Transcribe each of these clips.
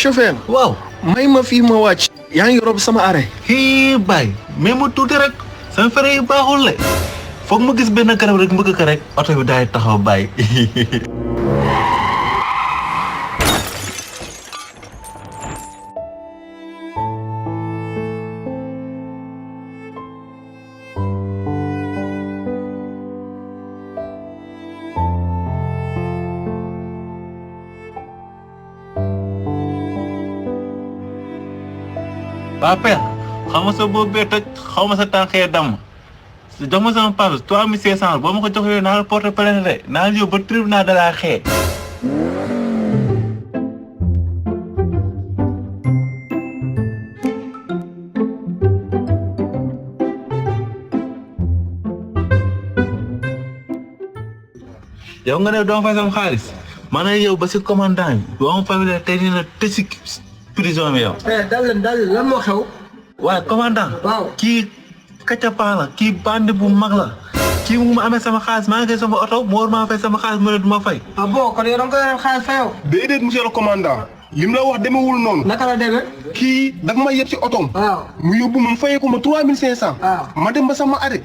chauffeur. Wow. may ma fii ma wàcc. yaa ngi rob sama arrêt. Bay mais mu tuuti rek sama fere yi baaxul le foog ma gis benn garab rek mbëgg ko rek oto bi daay taxaw bay. Papa, xaw ma sa boobu bee toj xaw ma sa tànkee damm jox ma sama paas 3500 boo ma ko joxee naa la porte plainte de naa la yóbbu ba tribunal de la xee. yow nga ne doo fay sama xaalis ma ne yow ba si commandant bi boo ma fay tey nii la tëj si prison bi yow. dal lan moo xew. waaye commandant. waaw kii kacapaa la kii bandi bu mag la kii mu ma amee sama xaalis maa ngi sama oto mu war maa fay sama xaalis mu ne du ma fay. ah bon kon yow da nga koy yoreel xaalis fa yow. déedéet monsieur le commandant lim la wax demewul noonu. naka la demee. kii dafa ma yeb si otoom. waaw mu yóbbu ma fayee ko ma 3500. waaw ma dem ba sama arrêt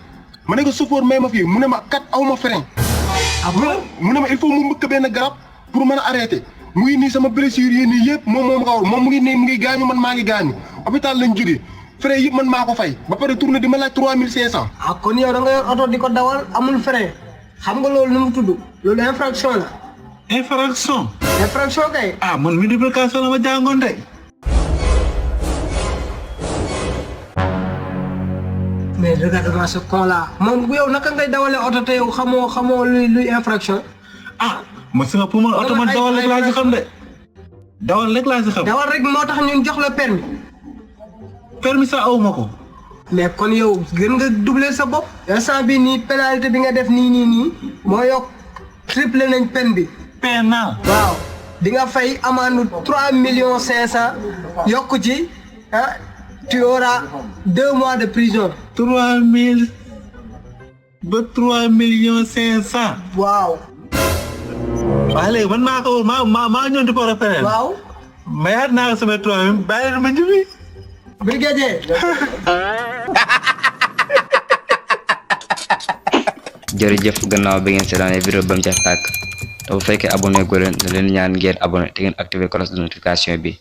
ma ne ko chauffeur may ma fii mu ne ma kat aw ma frein. ah bon mu ne ma il faut mu mbëkk benn garab pour mën a arrêter. mu ngi nii sama blessure yi nii yëpp moom xawul moom mu ngi nii mu ngi gaañu man maa ngi gaañu hôpital lañ jógee frais yëpp man maa ko fay ba pare tourné di ma laaj 3500. ah kon yow da nga yor oto di ko dawal amul frein xam nga loolu nu mu tudd loolu infraction la. infraction. infraction kay. ah man multiplication la ma jàngoon de. mais regarde-moi ce con là moom yow naka ngay dawalee oto te yow xamoo luy infraction. ah ma si nga pour man oto man dawal rek laa si xam de. dawal rek laa si xam. dawal rek moo tax ñun jox la permis. permis sax aw ma ko. mais kon yow gën nga doubler sa bopp. instant bi nii pénalité bi nga def nii moo yokk triplé nañ peine bi. pénal. waaw di nga fay amende 3,500,000 yokk ci tu auras 2 mois de prison. 3000 ba 3,500,000. waaw. waaye léegi man maa ko maa ñëw di ko référé. waaw. mayaat naa ko sama 3000 bàyyi leen ma njëbi. brigadier. jërëjëf gannaaw bi ngeen seetaanee vidéo ba mu jeex tàkk te bu fekkee abonné gu leen da leen ñaan ngeen abonné te ngeen activé cloche de notification bi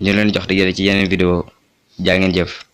ñu leen jox di ci yeneen vidéo jaa ngeen jëf.